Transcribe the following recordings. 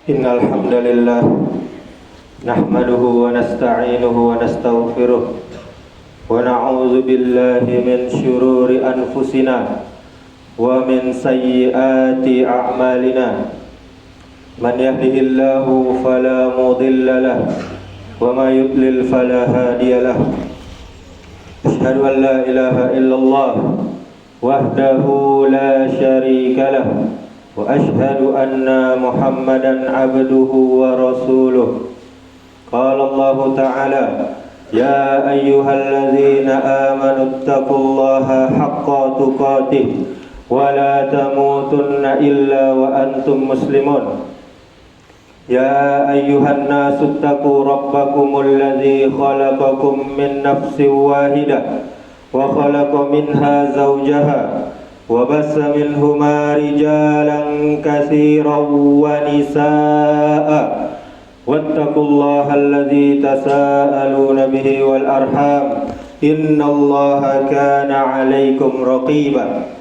Innal hamdalillah nahmaduhu wa nasta'inuhu wa nastaghfiruh wa na'udzu billahi min shururi anfusina wa min sayyiati a'malina. Man yahdihillahu fala mudilla lahu wa may yudlil fala hadiya lahu. Asyhadu an la ilaha illallah wahdahu la syarika lahu wa ashhadu anna Muhammadan abduhu wa rasuluh. Qala Allah Ta'ala, ya ayyuhalladzina amanu taqullaha haqqa tuqatih wa la tamutunna illa wa antum muslimun. Ya ayyuhan nasu taqu rabbakumul ladzi khalaqakum min nafsin wahidah wa khalaqa minha zawjaha wa bassa minhuma rijalan katsiran wa nisaa wattaqullaha alladzi tasaaluna bihi wal arham innallaha kana 'alaikum raqiba.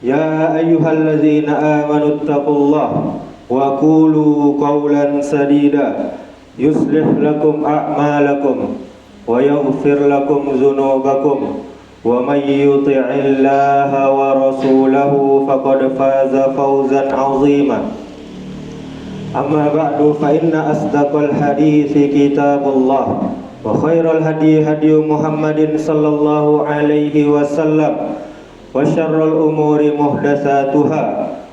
Ya ayyuhalladzina amanu taqullaha wa qulu qawlan sadida yuslih lakum a'malakum wa yaghfir lakum dhunubakum wa may yuti'illaha wa rasulahu faqad faza fawzan 'azima. Amma ba'du, fa inna asdaqal hadithi kitabullah wa khairal hadi hadiyu Muhammadin sallallahu alaihi wasallam wa syarrul umuri muhdatsatuha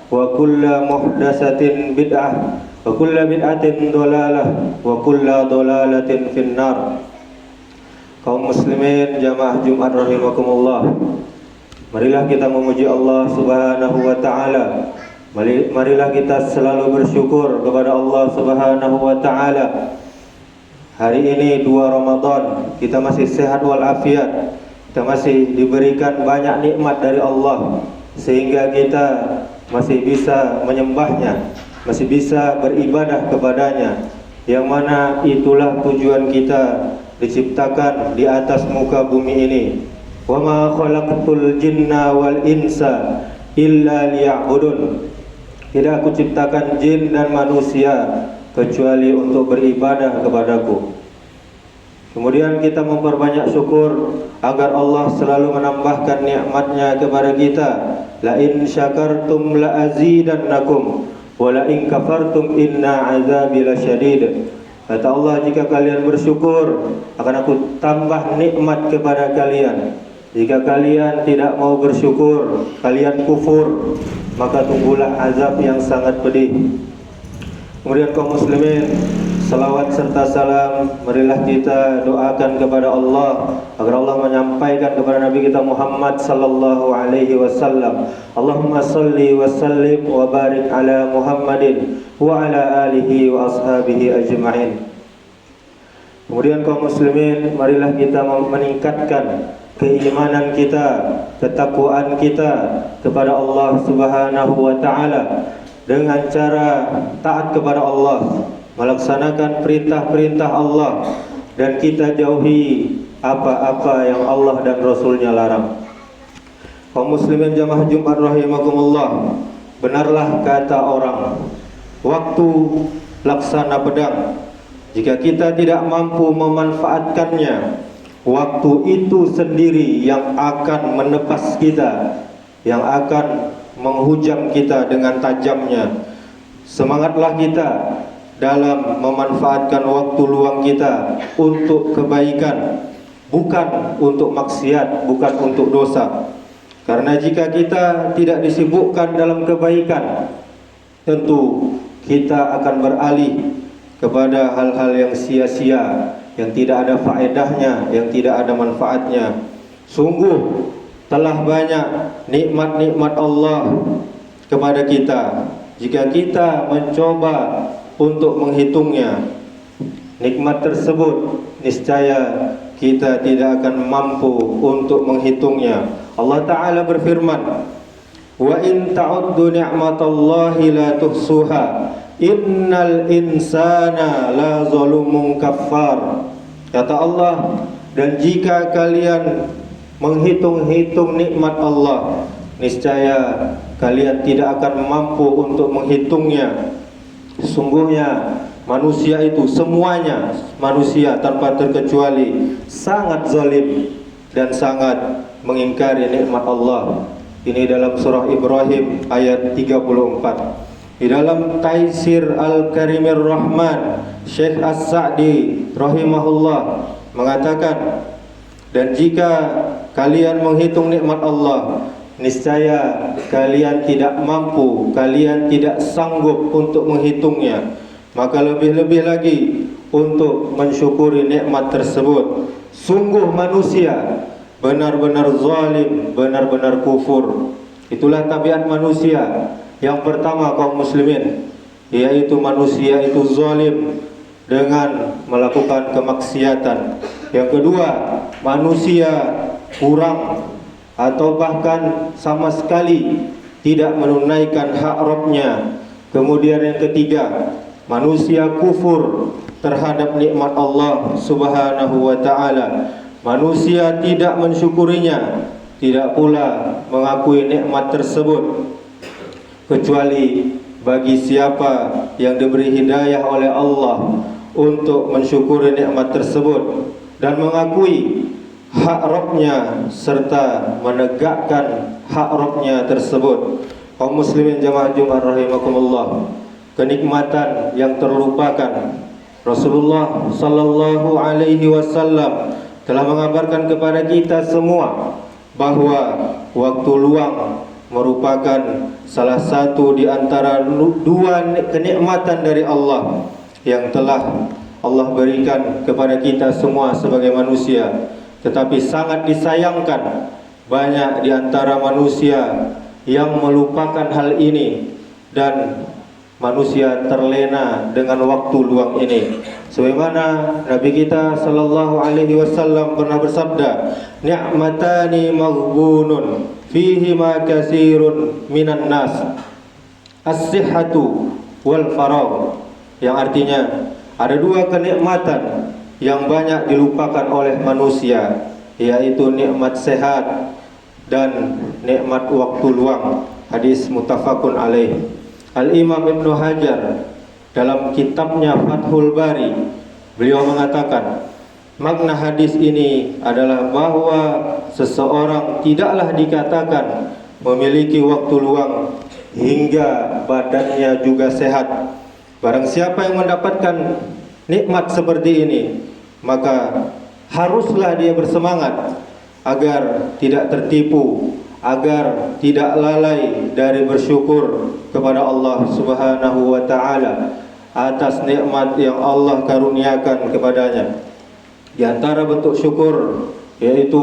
wa kullu muhdatsatin bid'ah wa kullu bid'atin dhalalah wa kullu dhalalatin finnar. Kaum muslimin jamaah Jumat rahimakumullah, marilah kita memuji Allah Subhanahu wa taala. Marilah kita selalu bersyukur kepada Allah Subhanahu wa taala. Hari ini 2 Ramadan, kita masih sehat walafiat. Kita masih diberikan banyak nikmat dari Allah sehingga kita masih bisa menyembahnya, masih bisa beribadah kepadanya, yang mana itulah tujuan kita diciptakan di atas muka bumi ini. Wa ma khalaqtul jinna wal insa illa liya'budun. Tidak aku ciptakan jin dan manusia kecuali untuk beribadah kepadaku. Kemudian kita memperbanyak syukur agar Allah selalu menambahkan nikmatnya kepada kita. La in syakartum la azidannakum wa la in kafartum inna azabi lasyadid. Kata Allah, jika kalian bersyukur akan aku tambah nikmat kepada kalian. Jika kalian tidak mau bersyukur, kalian kufur, maka tunggulah azab yang sangat pedih. Kemudian kaum muslimin, salawat serta salam marilah kita doakan kepada Allah agar Allah menyampaikan kepada Nabi kita Muhammad sallallahu alaihi wasallam. Allahumma salli wa sallim wa barik ala Muhammadin wa ala alihi wa ashabihi ajma'in. Kemudian kaum muslimin, marilah kita meningkatkan keimanan kita, ketakwaan kita kepada Allah Subhanahu wa taala dengan cara taat kepada Allah, melaksanakan perintah-perintah Allah, dan kita jauhi apa-apa yang Allah dan Rasulnya larang. Kaum muslimin jamaah Jumat rahimakumullah, benarlah kata orang, waktu laksana pedang. Jika kita tidak mampu memanfaatkannya, waktu itu sendiri yang akan menebas kita, yang akan menghujam kita dengan tajamnya. Semangatlah kita dalam memanfaatkan waktu luang kita untuk kebaikan, bukan untuk maksiat, bukan untuk dosa. Karena jika kita tidak disibukkan dalam kebaikan, tentu kita akan beralih kepada hal-hal yang sia-sia, yang tidak ada faedahnya, yang tidak ada manfaatnya. Sungguh telah banyak nikmat-nikmat Allah kepada kita. Jika kita mencoba untuk menghitungnya, nikmat tersebut niscaya kita tidak akan mampu untuk menghitungnya. Allah Ta'ala berfirman, wa in ta'uddu ni'matallahi la tuhsuha innal insana la zalumun kaffar. Kata Allah, dan jika kalian menghitung-hitung nikmat Allah, niscaya kalian tidak akan mampu untuk menghitungnya. Sungguhnya manusia itu semuanya, manusia tanpa terkecuali, sangat zalim dan sangat mengingkari nikmat Allah. Ini dalam surah Ibrahim ayat 34. Di dalam Taisir Al-Karimir Rahman, Syekh As-Sa'di rahimahullah mengatakan, dan jika kalian menghitung nikmat Allah, niscaya kalian tidak mampu, kalian tidak sanggup untuk menghitungnya, maka lebih-lebih lagi untuk mensyukuri nikmat tersebut. Sungguh manusia benar-benar zalim, benar-benar kufur. Itulah tabiat manusia. Yang pertama, kaum muslimin, yaitu manusia itu zalim dengan melakukan kemaksiatan. Yang kedua, manusia kurang atau bahkan sama sekali tidak menunaikan hak Rabbnya. Kemudian yang ketiga, manusia kufur terhadap nikmat Allah Subhanahu wa ta'ala. Manusia tidak mensyukurinya, tidak pula mengakui nikmat tersebut, kecuali bagi siapa yang diberi hidayah oleh Allah untuk mensyukuri nikmat tersebut dan mengakui hak Rabbnya serta menegakkan hak Rabbnya tersebut. Kaum muslimin jamaah Jumat rahimakumullah, kenikmatan yang terlupakan. Rasulullah sallallahu alaihi wasallam telah mengabarkan kepada kita semua bahwa waktu luang merupakan salah satu di antara dua kenikmatan dari Allah yang telah Allah berikan kepada kita semua sebagai manusia. Tetapi sangat disayangkan banyak di antara manusia yang melupakan hal ini dan manusia terlena dengan waktu luang ini. Sebagaimana Nabi kita sallallahu alaihi wasallam pernah bersabda, "Ni'matani maghbunun fihi ma katsirun minan nas, as-sihhatu wal faragh." Yang artinya ada dua kenikmatan yang banyak dilupakan oleh manusia, yaitu nikmat sehat dan nikmat waktu luang. Hadis muttafaqun alaih. Al-Imam Ibnu Hajar dalam kitabnya Fathul Bari, beliau mengatakan, makna hadis ini adalah bahwa seseorang tidaklah dikatakan memiliki waktu luang hingga badannya juga sehat. Barang siapa yang mendapatkan nikmat seperti ini, maka haruslah dia bersemangat agar tidak tertipu, agar tidak lalai dari bersyukur kepada Allah Subhanahu wa ta'ala atas nikmat yang Allah karuniakan kepadanya. Di antara bentuk syukur yaitu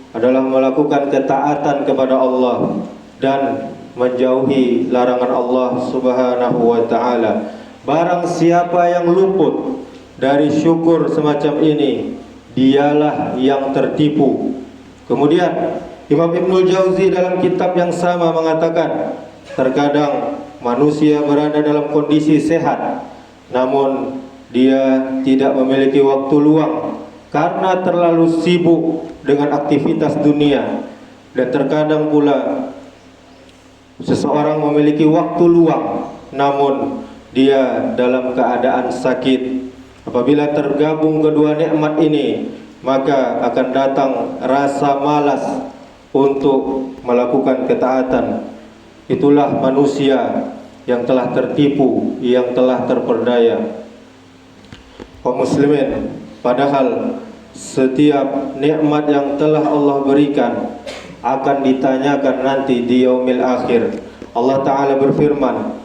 adalah melakukan ketaatan kepada Allah dan menjauhi larangan Allah Subhanahu wa ta'ala. Barang siapa yang luput dari syukur semacam ini, dialah yang tertipu. Kemudian Imam Ibnul Jauzi dalam kitab yang sama mengatakan, terkadang manusia berada dalam kondisi sehat, namun dia tidak memiliki waktu luang karena terlalu sibuk dengan aktivitas dunia. Dan terkadang pula seseorang memiliki waktu luang, namun dia dalam keadaan sakit. Apabila tergabung kedua nikmat ini, maka akan datang rasa malas untuk melakukan ketaatan. Itulah manusia yang telah tertipu, yang telah terperdaya. Kaum muslimin, padahal setiap nikmat yang telah Allah berikan akan ditanyakan nanti di yaumil akhir. Allah Ta'ala berfirman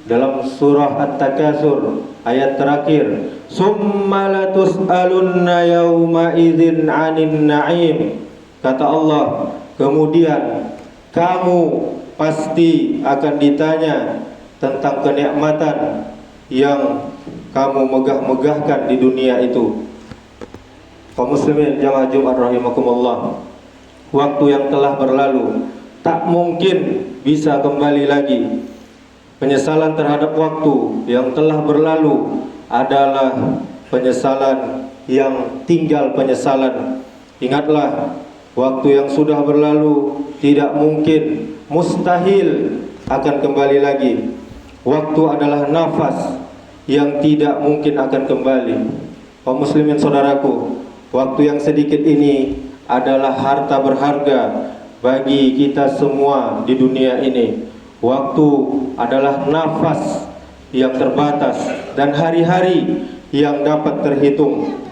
dalam surah At-Takatsur ayat terakhir, "Summa latus'alunna yawma idzin 'anin na'im." Kata Allah, kemudian kamu pasti akan ditanya tentang kenikmatan yang kamu megah-megahkan di dunia itu. Kaum muslimin jamaah Jumat rahimakumullah, waktu yang telah berlalu tak mungkin bisa kembali lagi. Penyesalan terhadap waktu yang telah berlalu adalah penyesalan yang tinggal penyesalan. Ingatlah, waktu yang sudah berlalu tidak mungkin, mustahil akan kembali lagi. Waktu adalah nafas yang tidak mungkin akan kembali. Kaum muslimin saudaraku, waktu yang sedikit ini adalah harta berharga bagi kita semua di dunia ini. Waktu adalah nafas yang terbatas dan hari-hari yang dapat terhitung.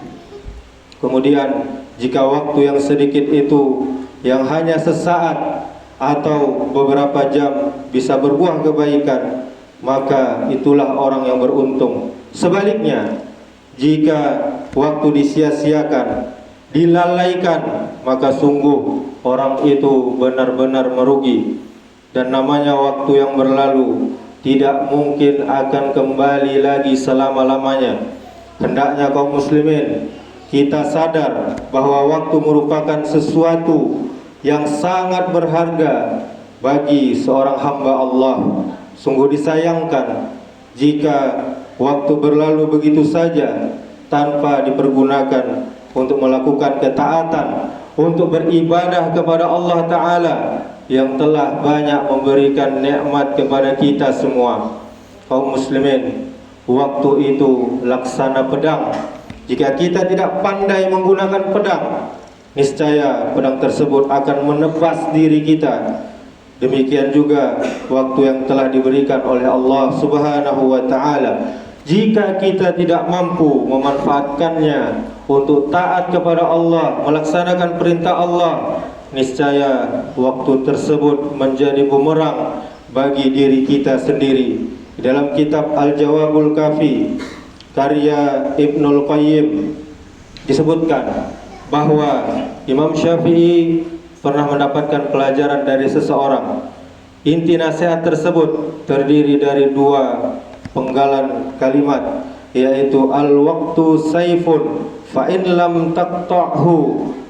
Kemudian jika waktu yang sedikit itu, yang hanya sesaat atau beberapa jam, bisa berbuah kebaikan, maka itulah orang yang beruntung. Sebaliknya, jika waktu disia-siakan, dilalaikan, maka sungguh orang itu benar-benar merugi. Dan namanya waktu yang berlalu tidak mungkin akan kembali lagi selama-lamanya. Hendaknya kaum muslimin kita sadar bahwa waktu merupakan sesuatu yang sangat berharga bagi seorang hamba Allah. Sungguh disayangkan jika waktu berlalu begitu saja tanpa dipergunakan untuk melakukan ketaatan, untuk beribadah kepada Allah Ta'ala yang telah banyak memberikan nikmat kepada kita semua. Kaum muslimin, waktu itu laksana pedang. Jika kita tidak pandai menggunakan pedang, niscaya pedang tersebut akan menebas diri kita. Demikian juga waktu yang telah diberikan oleh Allah Subhanahu wa Ta'ala. Jika kita tidak mampu memanfaatkannya untuk taat kepada Allah, melaksanakan perintah Allah, niscaya waktu tersebut menjadi bumerang bagi diri kita sendiri. Dalam kitab Al-Jawabul Kafi karya Ibnul Qayyim disebutkan bahwa Imam Syafi'i pernah mendapatkan pelajaran dari seseorang. Inti nasihat tersebut terdiri dari dua penggalan kalimat, yaitu al-waqtu sayfun fa in lam taqta'hu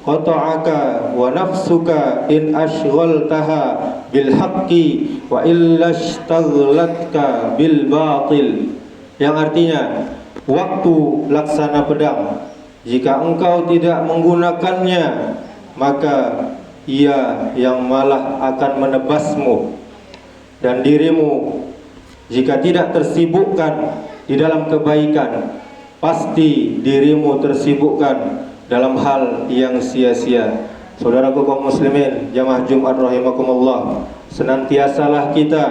qata'aka wa nafsuka in ashghaltaha bil haqqi wa illa ishtaghlatka bil batil. Yang artinya, waktu laksana pedang. Jika engkau tidak menggunakannya, maka ia yang malah akan menebasmu. Dan dirimu jika tidak tersibukkan di dalam kebaikan, pasti dirimu tersibukkan dalam hal yang sia-sia. Saudaraku kaum muslimin, jamaah Jumat rahimakumullah, senantiasalah kita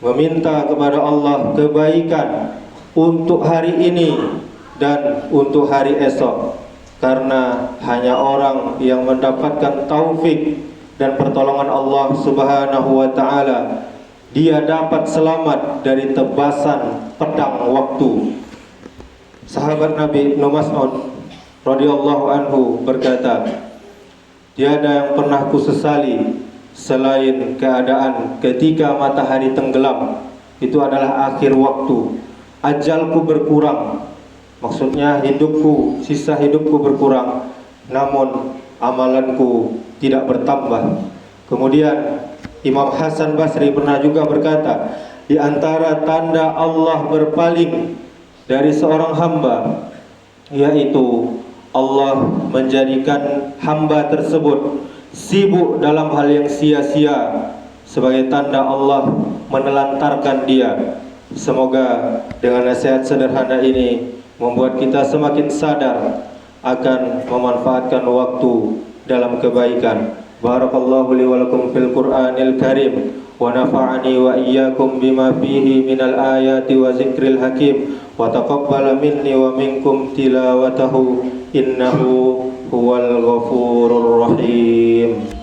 meminta kepada Allah kebaikan untuk hari ini dan untuk hari esok, karena hanya orang yang mendapatkan taufik dan pertolongan Allah Subhanahu wa Ta'ala, dia dapat selamat dari tebasan pedang waktu. Sahabat Nabi Ibnu Mas'ud radhiyallahu anhu berkata, tiada yang pernah kusesali selain keadaan ketika matahari tenggelam. Itu adalah akhir waktu. Ajalku berkurang, maksudnya hidupku, sisa hidupku berkurang, namun amalanku tidak bertambah. Kemudian Imam Hasan Basri pernah juga berkata, di antara tanda Allah berpaling dari seorang hamba, yaitu Allah menjadikan hamba tersebut sibuk dalam hal yang sia-sia, sebagai tanda Allah menelantarkan dia. Semoga dengan nasihat sederhana ini membuat kita semakin sadar akan memanfaatkan waktu dalam kebaikan. Barakallahu li wa lakum fil Qur'anil Karim wa nafa'ani wa iyyakum bima fihi minal ayati wa zikril hakim wa taqabbala minni wa minkum tilawatahu innahu huwal ghafurur rahim.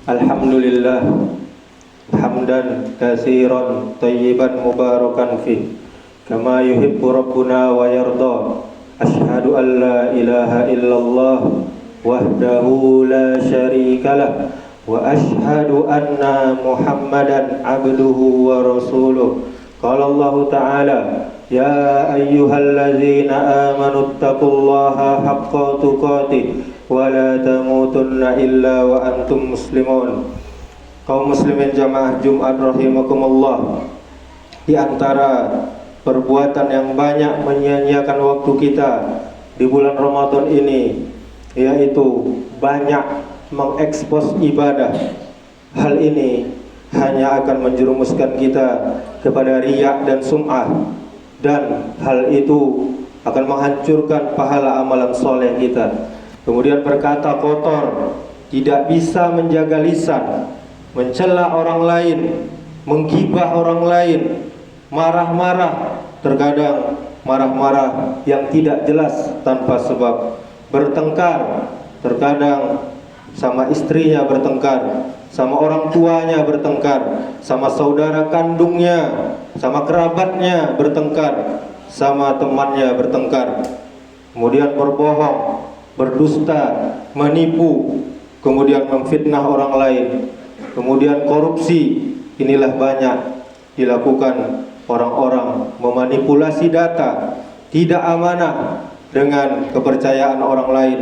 Alhamdulillah hamdan katsiran tayyiban mubarakan fi kama yuhibbu rabbuna wa yarda. Asyhadu an la ilaha illallah wahdahu la syarikalah wa asyhadu anna Muhammadan abduhu wa rasuluh. Qala Allah Ta'ala, ya ayyuhallazina amanu taqullaha haqqa tuqatih wa la tamutunna illa wa antum muslimun. Kaum muslimin jamaah Jumat rahimakumullah, di antara perbuatan yang banyak menyia-nyiakan waktu kita di bulan Ramadan ini yaitu banyak mengekspos ibadah. Hal ini hanya akan menjerumuskan kita kepada riya dan sum'ah, dan hal itu akan menghancurkan pahala amalan soleh kita. Kemudian berkata kotor, tidak bisa menjaga lisan, mencela orang lain, menggibah orang lain, marah-marah, terkadang marah-marah yang tidak jelas tanpa sebab, bertengkar, terkadang sama istrinya bertengkar, sama orang tuanya bertengkar, sama saudara kandungnya, sama kerabatnya bertengkar, sama temannya bertengkar. Kemudian berbohong, berdusta, menipu, kemudian memfitnah orang lain, kemudian korupsi. Inilah banyak dilakukan orang-orang, memanipulasi data, tidak amanah dengan kepercayaan orang lain,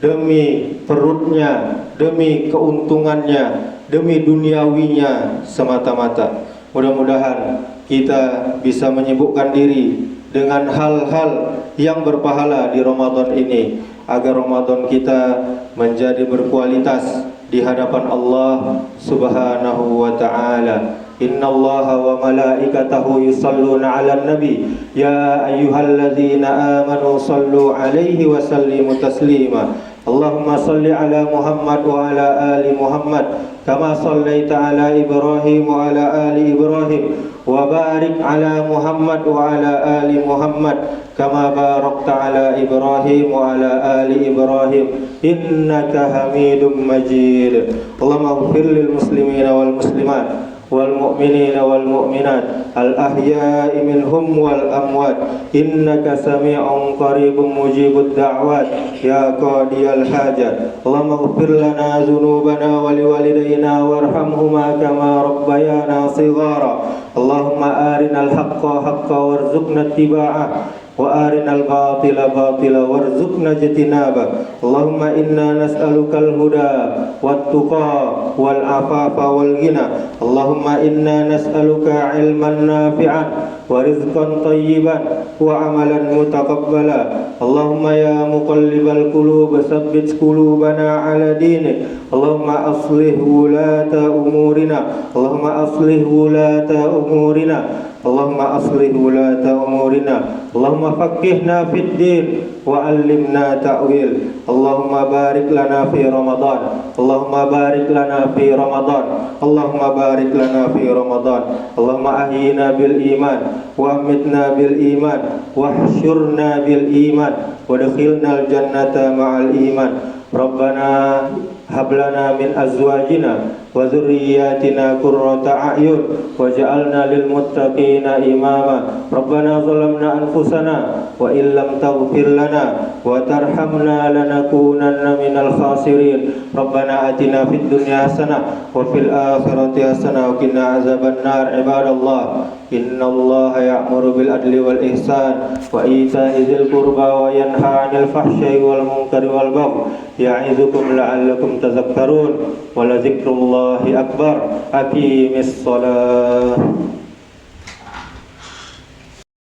demi perutnya, demi keuntungannya, demi duniawinya semata-mata. Mudah-mudahan kita bisa menyibukkan diri dengan hal-hal yang berpahala di Ramadan ini, agar Ramadan kita menjadi berkualitas di hadapan Allah Subhanahu wa ta'ala. Innallaha wa malaikatahu yusalluna 'alan nabi ya ayyuhalladzina amanu sallu 'alaihi wa sallimu taslima. Allahumma salli ala Muhammad wa ala ali Muhammad kama sallaita ala Ibrahim wa ala ali Ibrahim, wa barik ala Muhammad wa ala ali Muhammad kama barakta ala Ibrahim wa ala ali Ibrahim innaka Hamidum Majid. Allahumma ighfir lil muslimina wal muslimat wal mu'minina wal mu'minat al ahya'i minhum wal amwat innaka sami'un qaribun mujibud da'wat ya qadiyal hajat. Allahumma ighfir lana dhunubana wa liwalidayna warhamhuma kama rabbayana shighara. Allahumma arinal haqqa haqqan warzuqna ittiba'ah wa arinal batila batila warzuqna ijtinaba. Allahumma inna nas'alukal huda wat tuqa wal afafa wal ghina. Allahumma inna nas'aluka ilman nafi'an wa rizqan tayyiban wa amalan mutaqabbala. Allahumma ya muqallibal qulub tsabbit qulubana ala dinik. Allahumma aslih wulata umurina. Allahumma aslih wulata umurina. Allahumma aslih wulata umurina. Allahumma faqihna fid din wa 'allimna ta'wil. Allahumma barik lana fi Ramadan. Allahumma barik lana fi Ramadan. Allahumma barik lana fi Ramadan. Allahumma ahyina bil iman wa amitna bil iman wa hsyurna bil iman wa adkhilnal jannata ma'al iman. Rabbana hab lana min azwajina wa dzurriyyatina qurrata a'yun waj'alna lil muttaqina imama. Rabbana zalamna anfusana wa illam taghfir lana wa tarhamna lanakunanna minal khasirin. Rabbana atina fid dunya hasanah wa fil akhirati hasanah wa qina azaban nar. Ibadallah, innallaha ya'muru bil adli wal ihsan wa ita'i dzil qurba wa yanha 'anil fahsya'i wal munkari wal baghi ya'izukum la'allakum tadhakkarun. Wa la dzikrullahi akbar. Aqimis shalah.